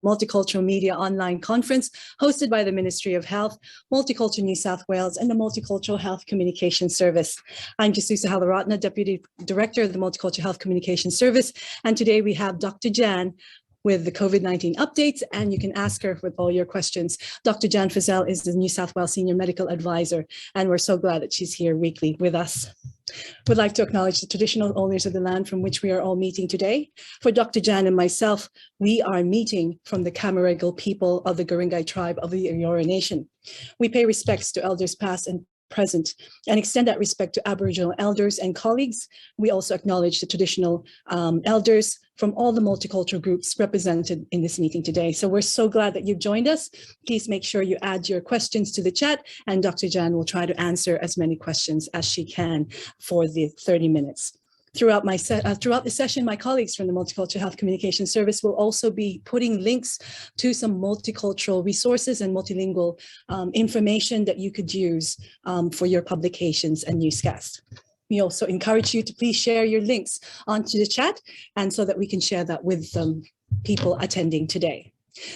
Multicultural Media Online Conference hosted by the Ministry of Health, Multicultural New South Wales, and the Multicultural Health Communication Service. I'm Jesusa Helaratne, Deputy Director of the Multicultural Health Communication Service, and today we have Dr. Jan with the COVID-19 updates, and you can ask her with all your questions. Dr. Jan Fizzell is the New South Wales Senior Medical Advisor, and we're so glad that she's here weekly with us. We'd like to acknowledge the traditional owners of the land from which we are all meeting today. For Dr. Jan and myself, we are meeting from the Camaragal people of the Guringai tribe of the Eora Nation. We pay respects to elders past and present and extend that respect to Aboriginal elders and colleagues. We also acknowledge the traditional elders from all the multicultural groups represented in this meeting today. So we're so glad that you've joined us. Please make sure you add your questions to the chat, and Dr. Jan will try to answer as many questions as she can for the 30 minutes. Throughout the session, my colleagues from the Multicultural Health Communication Service will also be putting links to some multicultural resources and multilingual information that you could use for your publications and newscasts. We also encourage you to please share your links onto the chat, and so that we can share that with people attending today.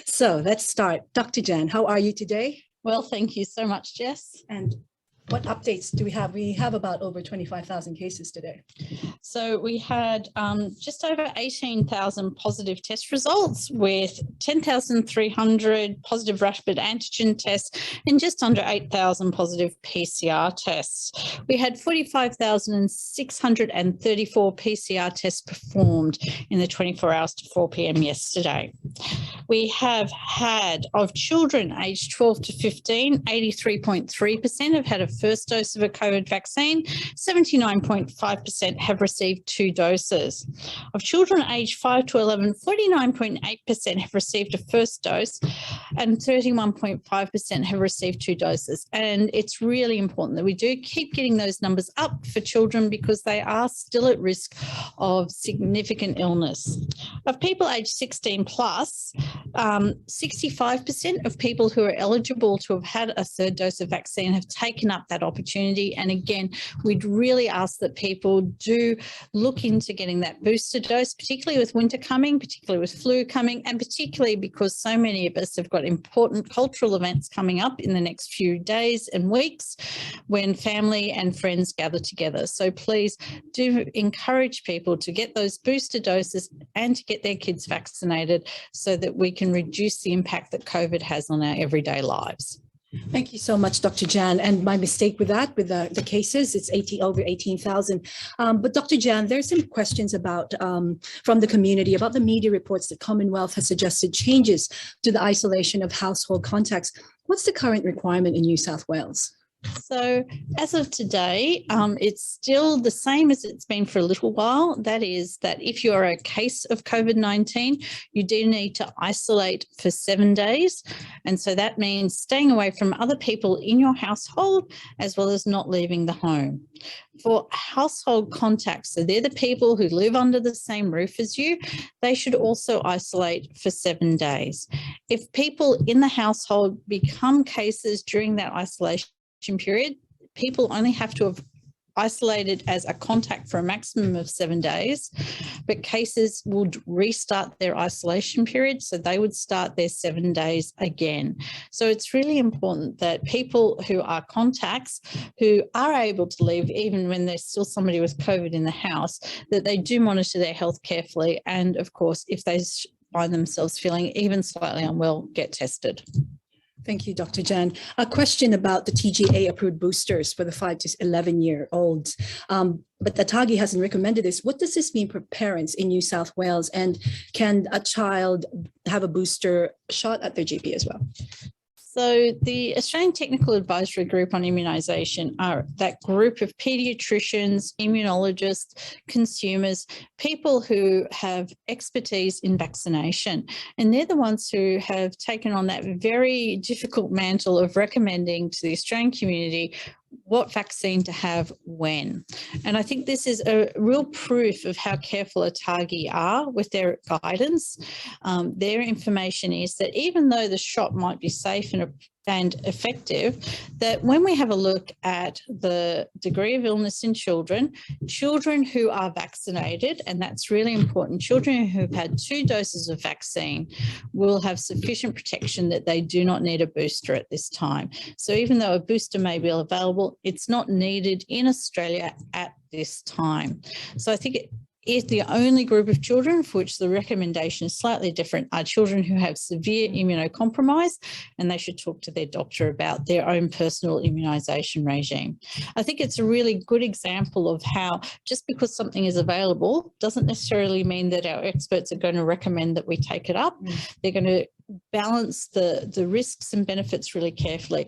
So let's start. Dr. Jan, how are you today? Well, thank you so much, Jess. And what updates do we have? We have about over 25,000 cases today. So we had just over 18,000 positive test results, with 10,300 positive rapid antigen tests and just under 8,000 positive PCR tests. We had 45,634 PCR tests performed in the 24 hours to 4 p.m. yesterday. We have had, of children aged 12 to 15, 83.3% have had a first dose of a COVID vaccine, 79.5% have received 2 doses. Of children aged 5 to 11, 49.8% have received a first dose and 31.5% have received 2 doses. And it's really important that we do keep getting those numbers up for children, because they are still at risk of significant illness. Of people aged 16 plus, 65% of people who are eligible to have had a 3rd dose of vaccine have taken up that opportunity. And again, we'd really ask that people do look into getting that booster dose, particularly with winter coming, particularly with flu coming, and particularly because so many of us have got important cultural events coming up in the next few days and weeks when family and friends gather together. So please do encourage people to get those booster doses and to get their kids vaccinated, so that we can reduce the impact that COVID has on our everyday lives. Thank you so much, Dr. Jan. And my mistake with that, with the cases, it's over 18,000. But Dr. Jan, there's some questions about from the community about the media reports that Commonwealth has suggested changes to the isolation of household contacts. What's the current requirement in New South Wales? So as of today, it's still the same as it's been for a little while. That is that if you're a case of COVID-19, you do need to isolate for 7 days. And so that means staying away from other people in your household, as well as not leaving the home. For household contacts, so they're the people who live under the same roof as you, they should also isolate for 7 days. If people in the household become cases during that isolation period, people only have to have isolated as a contact for a maximum of 7 days, but cases would restart their isolation period, so they would start their 7 days again. So it's really important that people who are contacts, who are able to leave even when there's still somebody with COVID in the house, that they do monitor their health carefully, and of course, if they find themselves feeling even slightly unwell, get tested. Thank you, Dr. Jan. A question about the TGA-approved boosters for the 5 to 11-year-olds. But the TAGI hasn't recommended this. What does this mean for parents in New South Wales? And can a child have a booster shot at their GP as well? So the Australian Technical Advisory Group on Immunisation are that group of paediatricians, immunologists, consumers, people who have expertise in vaccination. And they're the ones who have taken on that very difficult mantle of recommending to the Australian community what vaccine to have when. And I think this is a real proof of how careful ATAGI are with their guidance. Their information is that even though the shot might be safe and effective, that when we have a look at the degree of illness in children who are vaccinated, and that's really important, children who have had 2 doses of vaccine will have sufficient protection that they do not need a booster at this time. So even though a booster may be available, it's not needed in Australia at this time. So I think is the only group of children for which the recommendation is slightly different are children who have severe immunocompromise, and they should talk to their doctor about their own personal immunisation regime. I think it's a really good example of how just because something is available doesn't necessarily mean that our experts are going to recommend that we take it up. They're going to balance the risks and benefits really carefully.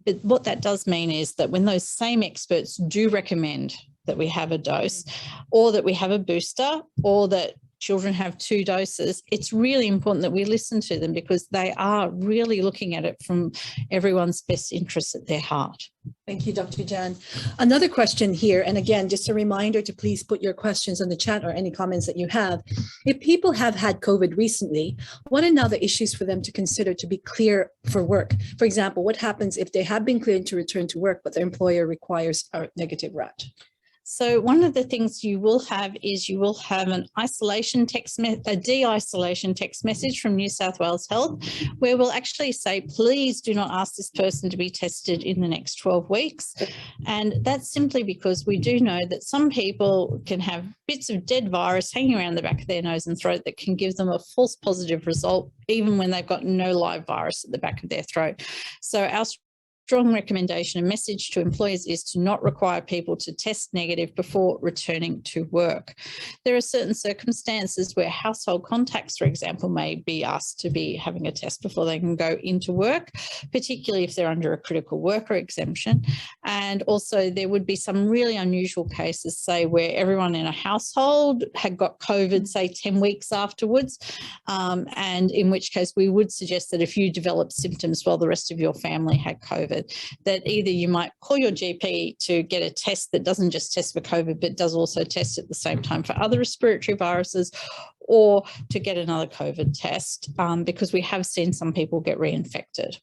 But what that does mean is that when those same experts do recommend that we have a dose, or that we have a booster, or that children have 2 doses, it's really important that we listen to them, because they are really looking at it from everyone's best interests at their heart. Thank you, Dr. Jan. Another question here, and again, just a reminder to please put your questions in the chat or any comments that you have. If people have had COVID recently, what are now the issues for them to consider to be clear for work? For example, what happens if they have been cleared to return to work, but their employer requires a negative RAT? So one of the things you will have is you will have an isolation text, a de-isolation text message from New South Wales Health, where we'll actually say, please do not ask this person to be tested in the next 12 weeks. And that's simply because we do know that some people can have bits of dead virus hanging around the back of their nose and throat that can give them a false positive result, even when they've got no live virus at the back of their throat. So our strong recommendation and message to employers is to not require people to test negative before returning to work. There are certain circumstances where household contacts, for example, may be asked to be having a test before they can go into work, particularly if they're under a critical worker exemption. And also there would be some really unusual cases, say, where everyone in a household had got COVID, say 10 weeks afterwards, and in which case we would suggest that if you develop symptoms while the rest of your family had COVID, that either you might call your GP to get a test that doesn't just test for COVID, but does also test at the same time for other respiratory viruses, or to get another COVID test, because we have seen some people get reinfected.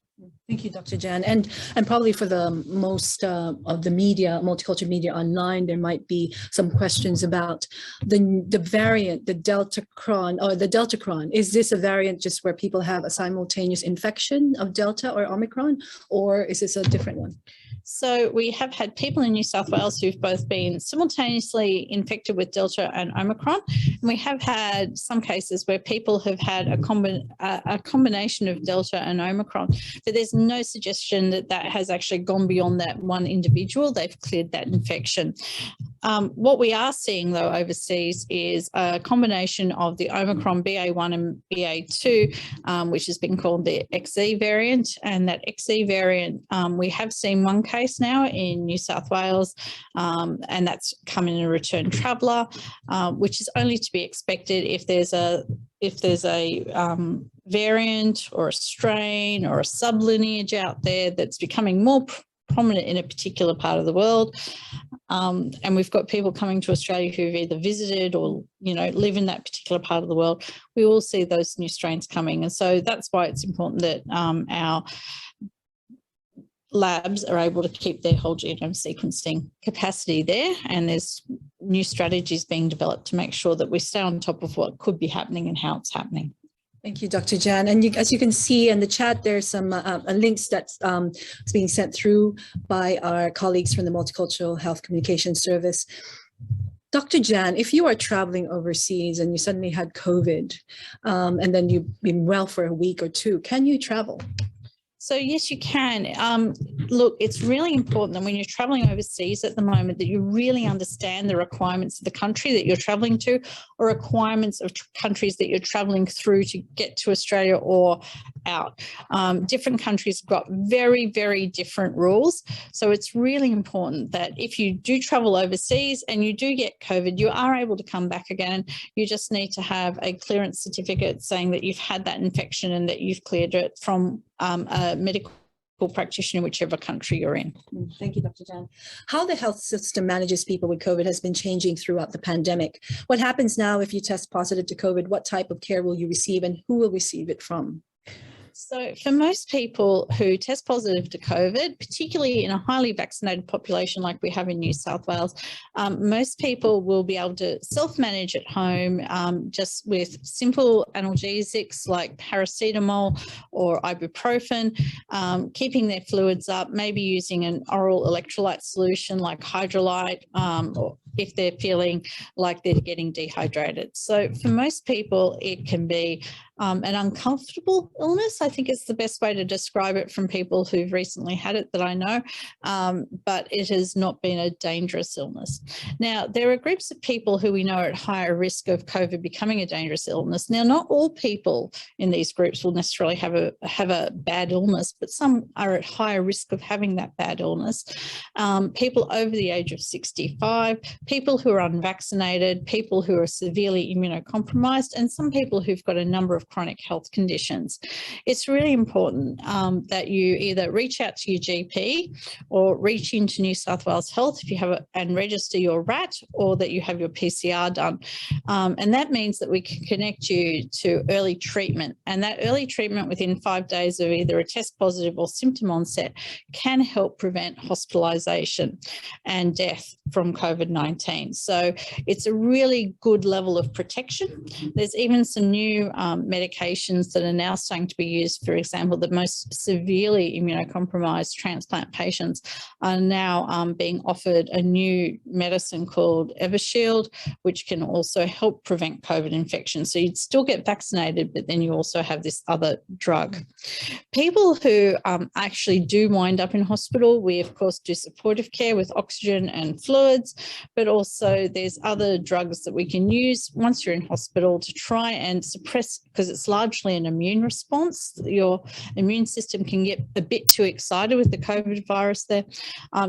Thank you, Dr. Jan. And probably for the most of the media, multicultural media online, there might be some questions about the variant, the Deltacron or the Deltacron. Is this a variant just where people have a simultaneous infection of Delta or Omicron, or is this a different one? So we have had people in New South Wales who've both been simultaneously infected with Delta and Omicron. And we have had some cases where people have had a combination of Delta and Omicron, but there's no suggestion that that has actually gone beyond that one individual. They've cleared that infection. What we are seeing, though, overseas is a combination of the Omicron BA1 and BA2, which has been called the XE variant. And that XE variant, we have seen one case now in New South Wales, and that's come in a return traveller, which is only to be expected if there's a variant or a strain or a sublineage out there that's becoming more prominent in a particular part of the world. And we've got people coming to Australia who've either visited or, live in that particular part of the world. We will see those new strains coming. And so that's why it's important that our labs are able to keep their whole genome sequencing capacity there, and there's new strategies being developed to make sure that we stay on top of what could be happening and how it's happening. Thank you, Dr. Jan. And as you can see in the chat, there's some links that's being sent through by our colleagues from the Multicultural Health Communication Service. Dr. Jan, if you are traveling overseas and you suddenly had COVID, and then you've been well for a week or two, can you travel? So yes, you can. Look, it's really important that when you're travelling overseas at the moment that you really understand the requirements of the country that you're travelling to, or requirements of countries that you're travelling through to get to Australia or out. Different countries have got very, very different rules. So it's really important that if you do travel overseas and you do get COVID, you are able to come back again. You just need to have a clearance certificate saying that you've had that infection and that you've cleared it from a medical practitioner, whichever country you're in. Thank you, Dr. Jan. How the health system manages people with COVID has been changing throughout the pandemic. What happens now if you test positive to COVID? What type of care will you receive and who will receive it from? So for most people who test positive to COVID, particularly in a highly vaccinated population like we have in New South Wales, most people will be able to self-manage at home just with simple analgesics like paracetamol or ibuprofen, keeping their fluids up, maybe using an oral electrolyte solution like hydrolyte, or if they're feeling like they're getting dehydrated. So for most people, it can be an uncomfortable illness, I think is the best way to describe it from people who've recently had it that I know, but it has not been a dangerous illness. Now, there are groups of people who we know are at higher risk of COVID becoming a dangerous illness. Now, not all people in these groups will necessarily have a bad illness, but some are at higher risk of having that bad illness. People over the age of 65, people who are unvaccinated, people who are severely immunocompromised, and some people who've got a number of chronic health conditions. It's really important that you either reach out to your GP or reach into New South Wales Health if you have and register your RAT, or that you have your PCR done. And that means that we can connect you to early treatment. And that early treatment within 5 days of either a test positive or symptom onset can help prevent hospitalisation and death from COVID-19. So it's a really good level of protection. There's even some new medications that are now starting to be used. For example, the most severely immunocompromised transplant patients are now being offered a new medicine called Evershield, which can also help prevent COVID infection. So you'd still get vaccinated, but then you also have this other drug. People who actually do wind up in hospital, we of course do supportive care with oxygen and fluids, but also there's other drugs that we can use once you're in hospital to try and suppress, because it's largely an immune response. Your immune system can get a bit too excited with the COVID virus there,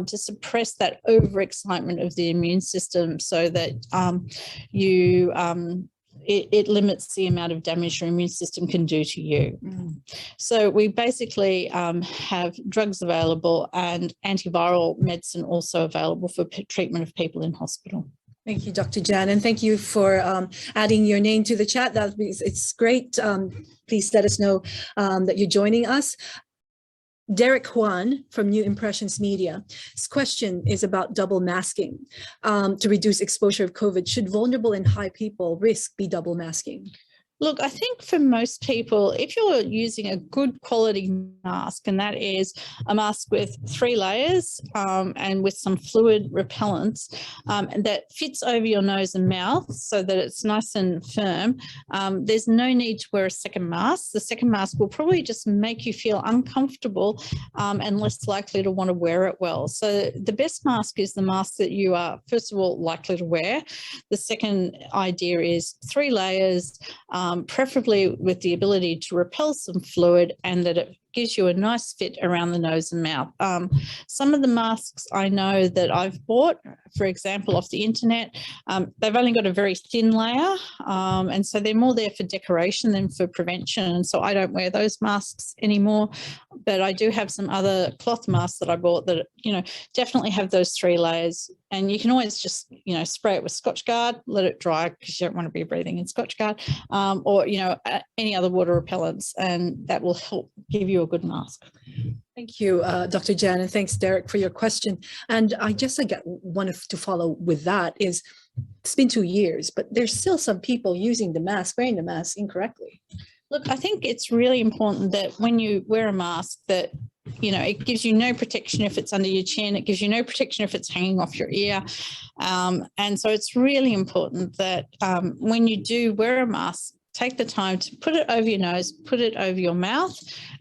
to suppress that overexcitement of the immune system so that it limits the amount of damage your immune system can do to you. So we basically have drugs available and antiviral medicine also available for treatment of people in hospital. Thank you, Dr. Jan, and thank you for adding your name to the chat. It's great. Please let us know that you're joining us. Derek Juan from New Impressions Media. His question is about double masking to reduce exposure of COVID. Should vulnerable and high people risk be double masking? Look, I think for most people, if you're using a good quality mask, and that is a mask with 3 layers and with some fluid repellents and that fits over your nose and mouth so that it's nice and firm, there's no need to wear a second mask. The second mask will probably just make you feel uncomfortable and less likely to want to wear it well. So the best mask is the mask that you are, first of all, likely to wear. The second idea is 3 layers, preferably with the ability to repel some fluid, and that it gives you a nice fit around the nose and mouth. Some of the masks I know that I've bought, for example, off the internet, they've only got a very thin layer, and so they're more there for decoration than for prevention. And so I don't wear those masks anymore, but I do have some other cloth masks that I bought that, definitely have those 3 layers. And you can always just, spray it with Scotchgard, let it dry because you don't want to be breathing in Scotchgard, or, any other water repellents, and that will help give you a good mask. Thank you, Dr. Jan, and thanks, Derek, for your question. And I just wanted to follow with that is, it's been 2 years, but there's still some people using the mask, wearing the mask incorrectly. Look, I think it's really important that when you wear a mask that, it gives you no protection if it's under your chin, it gives you no protection if it's hanging off your ear. And so it's really important that when you do wear a mask, take the time to put it over your nose, put it over your mouth.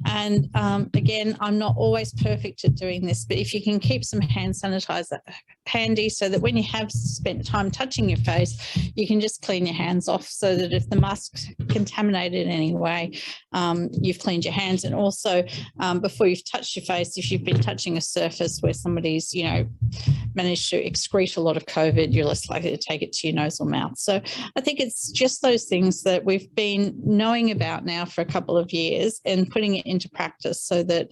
And again, I'm not always perfect at doing this, but if you can keep some hand sanitizer handy so that when you have spent time touching your face, you can just clean your hands off, so that if the mask's contaminated in any way, you've cleaned your hands. And also, before you've touched your face, if you've been touching a surface where somebody's, managed to excrete a lot of COVID, you're less likely to take it to your nose or mouth. So I think it's just those things that we've been knowing about now for a couple of years and putting it into practice so that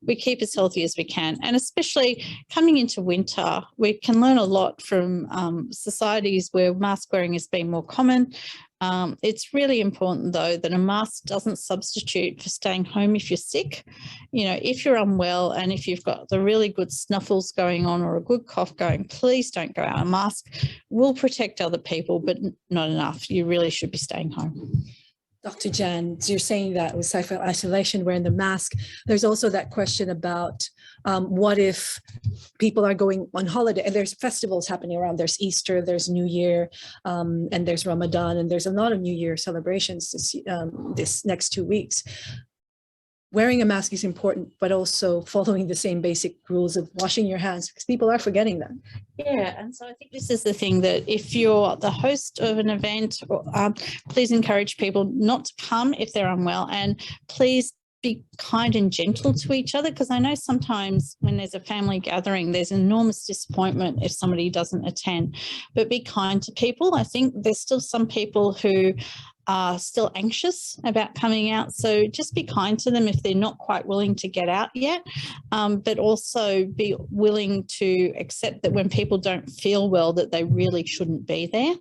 we keep as healthy as we can. And especially coming into winter, we can learn a lot from societies where mask wearing has been more common. It's really important, though, that a mask doesn't substitute for staying home if you're sick. If you're unwell and if you've got the really good snuffles going on or a good cough going, please don't go out. A mask will protect other people, but not enough. You really should be staying home. Dr. Jan, you're saying that with self-isolation, wearing the mask, there's also that question about what if people are going on holiday and there's festivals happening around. There's Easter, there's New Year, and there's Ramadan, and there's a lot of New Year celebrations this next 2 weeks. Wearing a mask is important, but also following the same basic rules of washing your hands, because people are forgetting that. Yeah, and so I think this is the thing, that if you're the host of an event, please encourage people not to come if they're unwell, and please be kind and gentle to each other, because I know sometimes when there's a family gathering, there's enormous disappointment if somebody doesn't attend, but be kind to people. I think there's still some people who are still anxious about coming out. So just be kind to them if they're not quite willing to get out yet, but also be willing to accept that when people don't feel well, that they really shouldn't be there.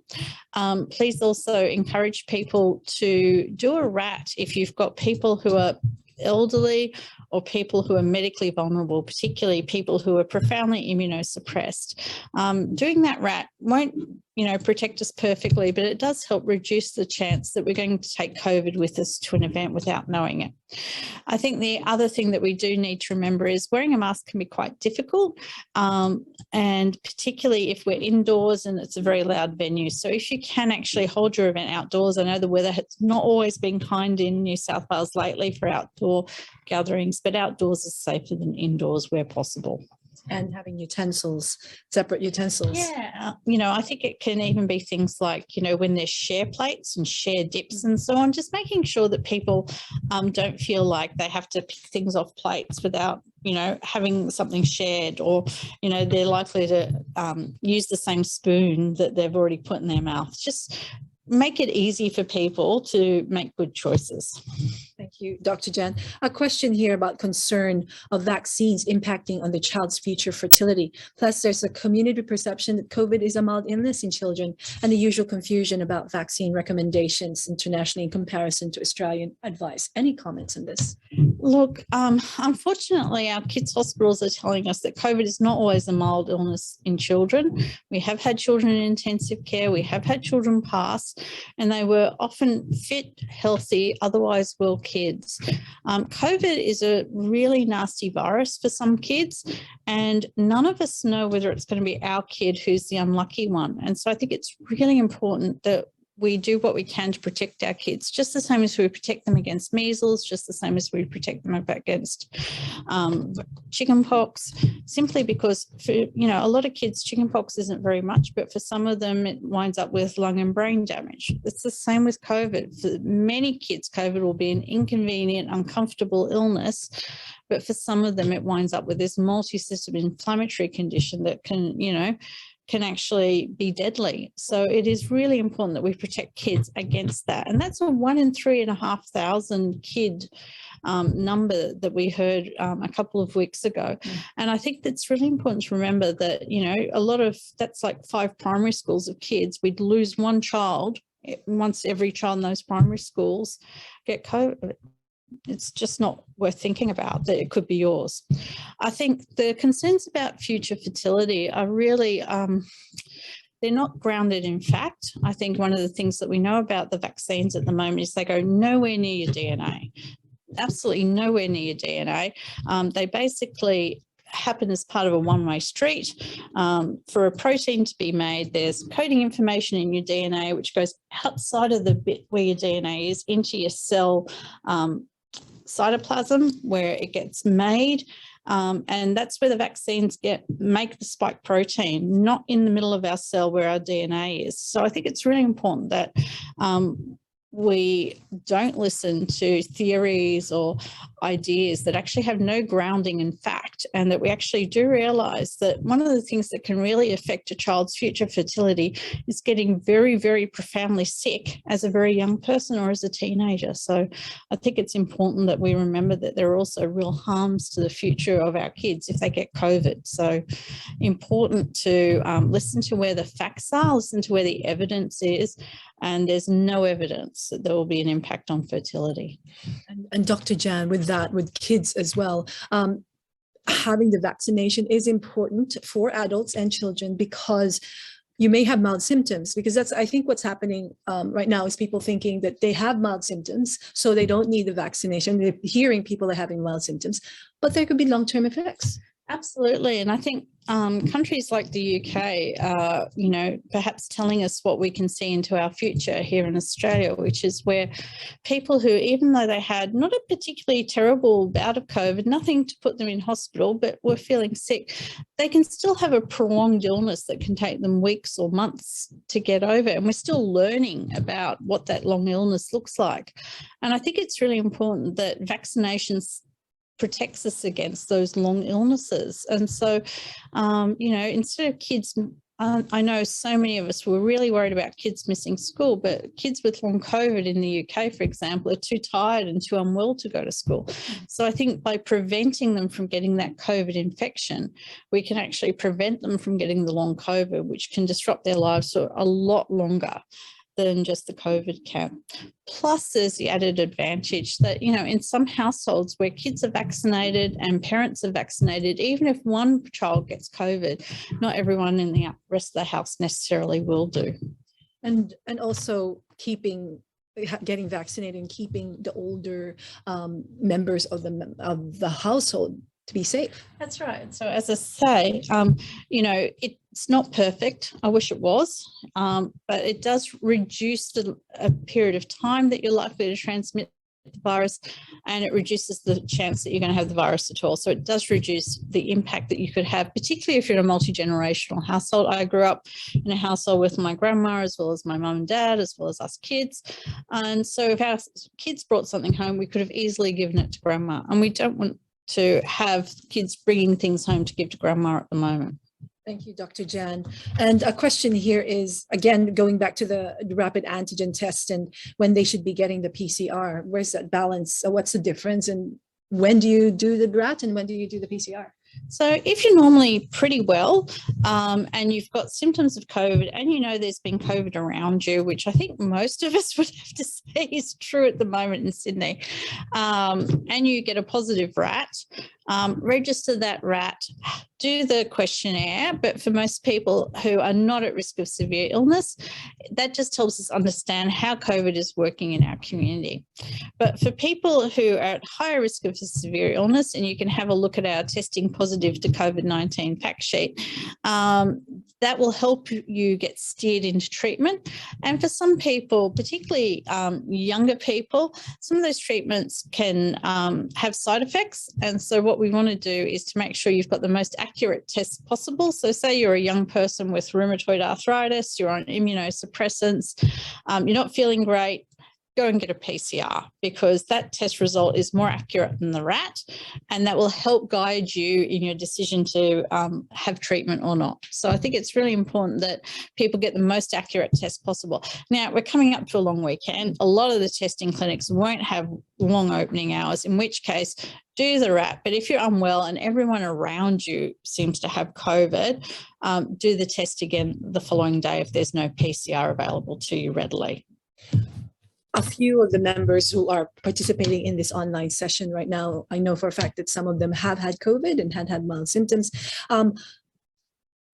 Please also encourage people to do a RAT if you've got people who are elderly or people who are medically vulnerable, particularly people who are profoundly immunosuppressed. Doing that RAT won't protect us perfectly, but it does help reduce the chance that we're going to take COVID with us to an event without knowing it. I think the other thing that we do need to remember is wearing a mask can be quite difficult, and particularly if we're indoors and it's a very loud venue. So if you can actually hold your event outdoors, I know the weather has not always been kind in New South Wales lately for outdoor gatherings, but outdoors is safer than indoors where possible. And having utensils, separate utensils. Yeah, I think it can even be things like, when there's share plates and share dips and so on, just making sure that people don't feel like they have to pick things off plates without, having something shared, or, they're likely to use the same spoon that they've already put in their mouth. Just make it easy for people to make good choices. Thank you, Dr. Jan. A question here about concern of vaccines impacting on the child's future fertility. Plus, there's a community perception that COVID is a mild illness in children, and the usual confusion about vaccine recommendations internationally in comparison to Australian advice. Any comments on this? Look, unfortunately, our kids' hospitals are telling us that COVID is not always a mild illness in children. We have had children in intensive care, we have had children pass, and they were often fit, healthy, otherwise well kids. COVID is a really nasty virus for some kids, and none of us know whether it's going to be our kid who's the unlucky one. And so I think it's really important that we do what we can to protect our kids, just the same as we protect them against measles, just the same as we protect them against chickenpox, simply because for, a lot of kids, chickenpox isn't very much, but for some of them, it winds up with lung and brain damage. It's the same with COVID. For many kids, COVID will be an inconvenient, uncomfortable illness, but for some of them, it winds up with this multi-system inflammatory condition that can actually be deadly. So it is really important that we protect kids against that. And that's a 1 in 3,500 kid number that we heard a couple of weeks ago. And I think that's really important to remember that, that's like 5 primary schools of kids. We'd lose one child once every child in those primary schools get COVID. It's just not worth thinking about that it could be yours. I think the concerns about future fertility are really, they're not grounded in fact. I think one of the things that we know about the vaccines at the moment is they go nowhere near your DNA, absolutely nowhere near your DNA. They basically happen as part of a one-way street. For a protein to be made, there's coding information in your DNA which goes outside of the bit where your DNA is into your cell cytoplasm, where it gets made, And that's where the vaccines make the spike protein, not in the middle of our cell where our DNA is. So I think it's really important that we don't listen to theories or ideas that actually have no grounding in fact, and that we actually do realise that one of the things that can really affect a child's future fertility is getting very, very profoundly sick as a very young person or as a teenager. So I think it's important that we remember that there are also real harms to the future of our kids if they get COVID. So important to listen to where the facts are, listen to where the evidence is, and there's no evidence that there will be an impact on fertility. And Dr. Jan, with that, with kids as well, having the vaccination is important for adults and children, because you may have mild symptoms, because that's, I think, what's happening right now is people thinking that they have mild symptoms, so they don't need the vaccination. They're hearing people are having mild symptoms, but there could be long-term effects. Absolutely. And I think countries like the UK, you know, perhaps telling us what we can see into our future here in Australia, which is where people who, even though they had not a particularly terrible bout of COVID, nothing to put them in hospital, but were feeling sick, they can still have a prolonged illness that can take them weeks or months to get over. And we're still learning about what that long illness looks like. And I think it's really important that vaccinations protects us against those long illnesses. And so, you know, instead of kids, I know so many of us were really worried about kids missing school, but kids with long COVID in the UK, for example, are too tired and too unwell to go to school. So I think by preventing them from getting that COVID infection, we can actually prevent them from getting the long COVID, which can disrupt their lives for a lot longer than just the COVID can. Plus, there's the added advantage that, you know, in some households where kids are vaccinated and parents are vaccinated, even if one child gets COVID, not everyone in the rest of the house necessarily will do. And also getting vaccinated and keeping the older members of the household to be safe. That's right. So as I say, you know, it's not perfect. I wish it was, but it does reduce a period of time that you're likely to transmit the virus, and it reduces the chance that you're going to have the virus at all. So it does reduce the impact that you could have, particularly if you're in a multi-generational household. I grew up in a household with my grandma, as well as my mum and dad, as well as us kids. And so if our kids brought something home, we could have easily given it to grandma, and we don't want to have kids bringing things home to give to grandma at the moment. Thank you, Dr. Jan. And a question here is, again, going back to the rapid antigen test and when they should be getting the PCR. Where's that balance? What's the difference? And when do you do the RAT and when do you do the PCR? So if you're normally pretty well and you've got symptoms of COVID and you know there's been COVID around you, which I think most of us would have to say is true at the moment in Sydney, and you get a positive RAT, register that RAT, do the questionnaire. But for most people who are not at risk of severe illness, that just helps us understand how COVID is working in our community. But for people who are at higher risk of severe illness, and you can have a look at our testing positive to COVID-19 fact sheet, that will help you get steered into treatment. And for some people, particularly younger people, some of those treatments can have side effects. And so what we want to do is to make sure you've got the most accurate tests possible. So say you're a young person with rheumatoid arthritis, you're on immunosuppressants, you're not feeling great, go and get a PCR, because that test result is more accurate than the RAT, and that will help guide you in your decision to have treatment or not. So I think it's really important that people get the most accurate test possible. Now, we're coming up to a long weekend. A lot of the testing clinics won't have long opening hours, in which case do the RAT. But if you're unwell and everyone around you seems to have COVID, do the test again the following day if there's no PCR available to you readily. A few of the members who are participating in this online session right now, I know for a fact that some of them have had COVID and had mild symptoms.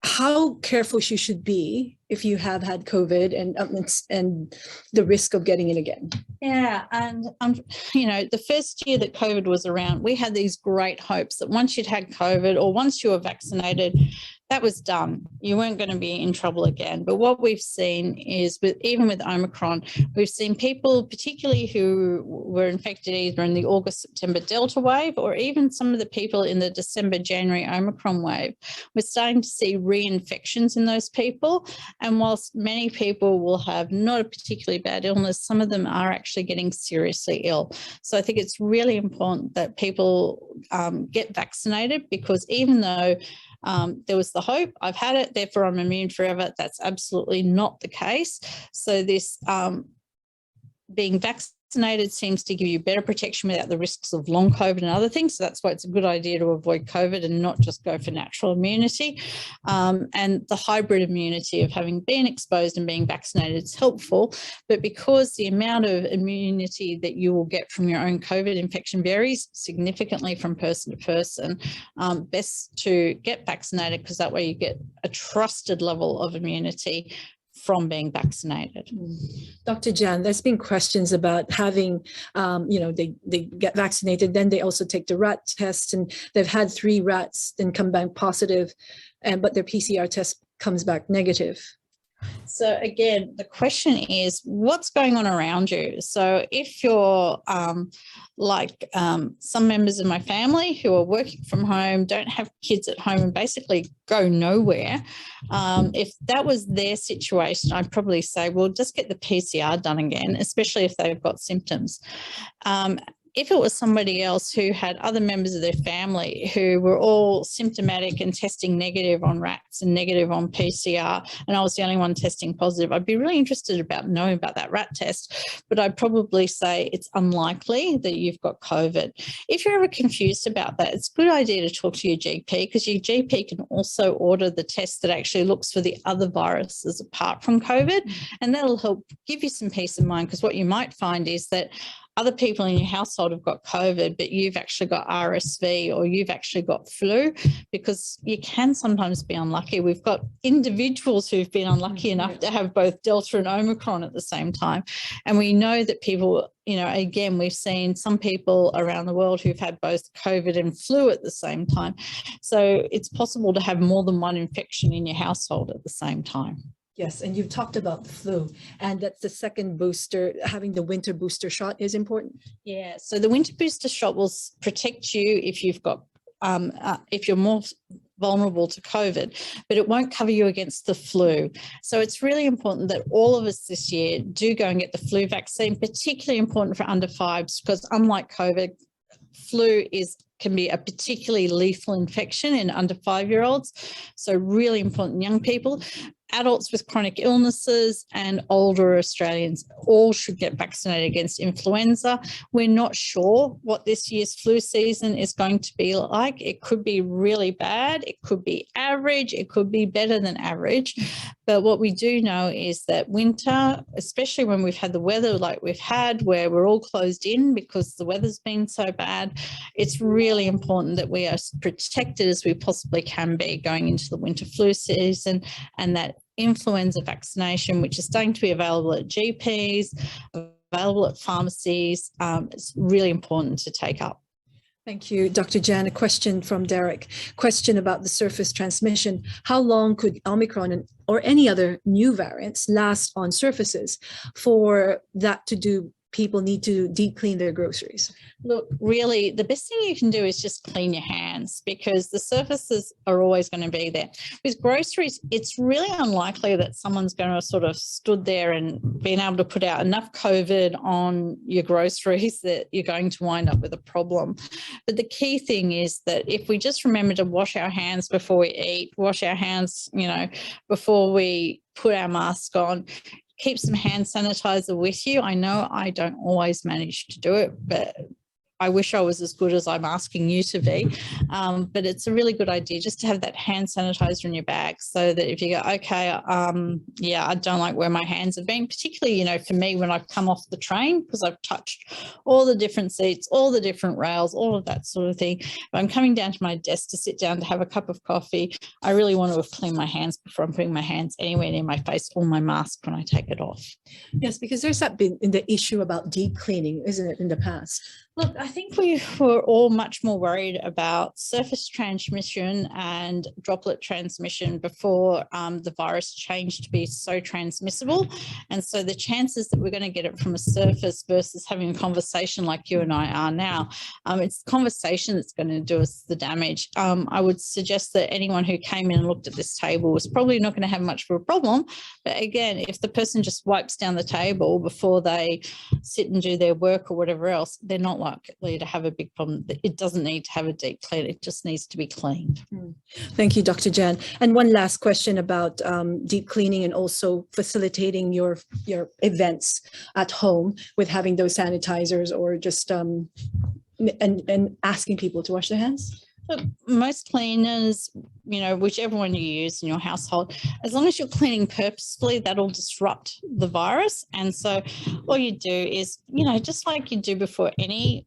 How careful she should be if you have had COVID and the risk of getting it again? Yeah, and the first year that COVID was around, we had these great hopes that once you'd had COVID or once you were vaccinated, that was done. You weren't going to be in trouble again. But what we've seen is, even with Omicron, we've seen people, particularly who were infected either in the August, September Delta wave, or even some of the people in the December, January Omicron wave. We're starting to see reinfections in those people. And whilst many people will have not a particularly bad illness, some of them are actually getting seriously ill. So I think it's really important that people get vaccinated, because even though there was the hope, I've had it, therefore I'm immune forever, that's absolutely not the case. So this being vaccinated seems to give you better protection without the risks of long COVID and other things. So that's why it's a good idea to avoid COVID and not just go for natural immunity. And the hybrid immunity of having been exposed and being vaccinated is helpful. But because the amount of immunity that you will get from your own COVID infection varies significantly from person to person, best to get vaccinated, because that way you get a trusted level of immunity from being vaccinated. Dr. Jan, there's been questions about having, they get vaccinated, then they also take the rat test, and they've had 3 rats and come back positive, but their PCR test comes back negative. So again, the question is, what's going on around you? So if you're some members of my family who are working from home, don't have kids at home, and basically go nowhere, if that was their situation, I'd probably say, well, just get the PCR done again, especially if they've got symptoms. If it was somebody else who had other members of their family who were all symptomatic and testing negative on rats and negative on PCR, and I was the only one testing positive, I'd be really interested about knowing about that rat test, but I'd probably say it's unlikely that you've got COVID. If you're ever confused about that, it's a good idea to talk to your GP, because your GP can also order the test that actually looks for the other viruses apart from COVID, and that'll help give you some peace of mind, because what you might find is that other people in your household have got COVID, but you've actually got RSV or you've actually got flu, because you can sometimes be unlucky. We've got individuals who've been unlucky enough to have both Delta and Omicron at the same time. And we know that people, again, we've seen some people around the world who've had both COVID and flu at the same time. So it's possible to have more than one infection in your household at the same time. Yes, and you've talked about the flu, and that's the second booster. Having the winter booster shot is important. Yeah, so the winter booster shot will protect you if you've got, if you're more vulnerable to COVID, but it won't cover you against the flu. So it's really important that all of us this year do go and get the flu vaccine, particularly important for under 5s, because unlike COVID, flu can be a particularly lethal infection in under 5-year-olds. So really important, young people. Adults with chronic illnesses and older Australians all should get vaccinated against influenza. We're not sure what this year's flu season is going to be like. It could be really bad, it could be average, it could be better than average. But what we do know is that winter, especially when we've had the weather like we've had, where we're all closed in because the weather's been so bad, it's really important that we are as protected as we possibly can be going into the winter flu season, and that influenza vaccination, which is starting to be available at GPs, available at pharmacies, it's really important to take up. Thank you, Dr. Jan. A question from Derek. Question about the surface transmission. How long could Omicron or any other new variants last on surfaces? For that to do, people need to deep clean their groceries. Look, really, the best thing you can do is just clean your hands, because the surfaces are always going to be there. With groceries, it's really unlikely that someone's going to sort of stood there and been able to put out enough COVID on your groceries that you're going to wind up with a problem. But the key thing is that if we just remember to wash our hands before we eat, wash our hands, before we put our mask on, keep some hand sanitizer with you. I know I don't always manage to do it, but I wish I was as good as I'm asking you to be, but it's a really good idea just to have that hand sanitizer in your bag, so that if you go, okay, yeah, I don't like where my hands have been, particularly, you know, for me when I've come off the train, because I've touched all the different seats, all the different rails, all of that sort of thing. If I'm coming down to my desk to sit down to have a cup of coffee, I really want to have cleaned my hands before I'm putting my hands anywhere near my face or my mask when I take it off. Yes, because there's that been in the issue about deep cleaning, isn't it, in the past? Look, I think we were all much more worried about surface transmission and droplet transmission before the virus changed to be so transmissible. And so the chances that we're going to get it from a surface versus having a conversation like you and I are now, it's the conversation that's going to do us the damage. I would suggest that anyone who came in and looked at this table was probably not going to have much of a problem. But again, if the person just wipes down the table before they sit and do their work or whatever else, they're not likely to have a big problem. It doesn't need to have a deep clean. It just needs to be cleaned. Thank you, Dr. Jan. And one last question about deep cleaning and also facilitating your events at home with having those sanitizers, or just and asking people to wash their hands. Look, most cleaners, you know, whichever one you use in your household, as long as you're cleaning purposefully, that'll disrupt the virus. And so all you do is, you know, just like you do before any,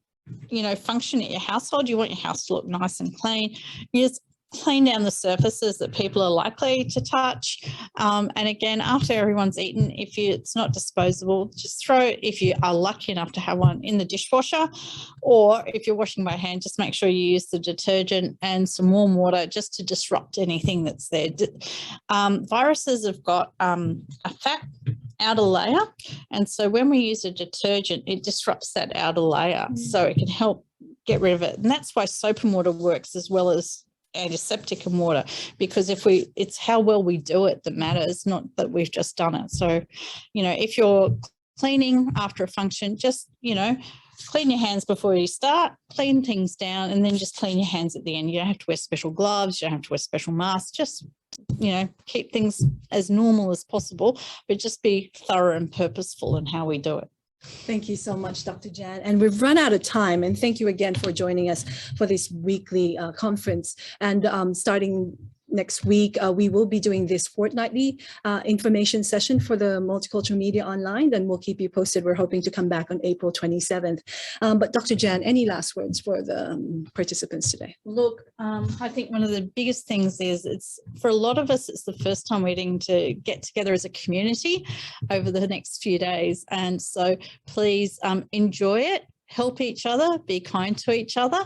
you know, function at your household, you want your house to look nice and clean. You just clean down the surfaces that people are likely to touch. And again, after everyone's eaten, if it's not disposable, just throw it, if you are lucky enough to have one, in the dishwasher. Or if you're washing by hand, just make sure you use the detergent and some warm water just to disrupt anything that's there. Viruses have got a fat outer layer, and so when we use a detergent, it disrupts that outer layer, so it can help get rid of it. And that's why soap and water works as well as antiseptic and water, because it's how well we do it that matters, not that we've just done it. So, you know, if you're cleaning after a function, just, you know, clean your hands before you start, clean things down, and then just clean your hands at the end. You don't have to wear special gloves, you don't have to wear special masks, just, you know, keep things as normal as possible, but just be thorough and purposeful in how we do it. Thank you so much, Dr. Jan. And we've run out of time. And thank you again for joining us for this weekly conference. And starting next week, we will be doing this fortnightly information session for the Multicultural Media Online, and we'll keep you posted. We're hoping to come back on April 27th. But Dr. Jan, any last words for the participants today? Look, I think one of the biggest things is, it's for a lot of us, it's the first time we're getting to get together as a community over the next few days. And so please enjoy it. Help each other, be kind to each other,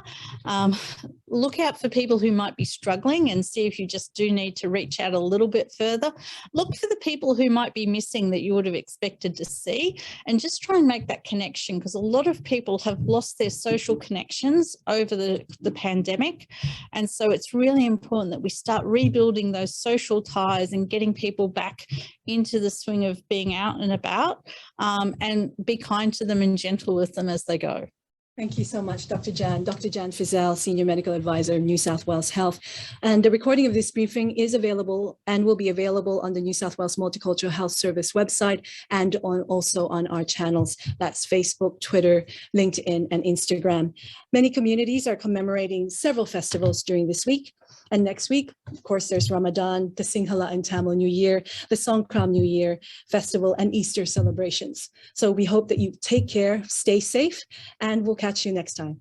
look out for people who might be struggling and see if you just do need to reach out a little bit further. Look for the people who might be missing that you would have expected to see, and just try and make that connection, because a lot of people have lost their social connections over the pandemic. And so it's really important that we start rebuilding those social ties and getting people back into the swing of being out and about, and be kind to them and gentle with them as they go. Thank you so much, Dr. Jan. Dr. Jan Fizzell, Senior Medical Advisor, New South Wales Health. And the recording of this briefing is available and will be available on the New South Wales Multicultural Health Service website, and also on our channels. That's Facebook, Twitter, LinkedIn, and Instagram. Many communities are commemorating several festivals during this week. And next week, of course, there's Ramadan, the Sinhala and Tamil New Year, the Songkran New Year Festival, and Easter celebrations. So we hope that you take care, stay safe, and we'll catch you next time.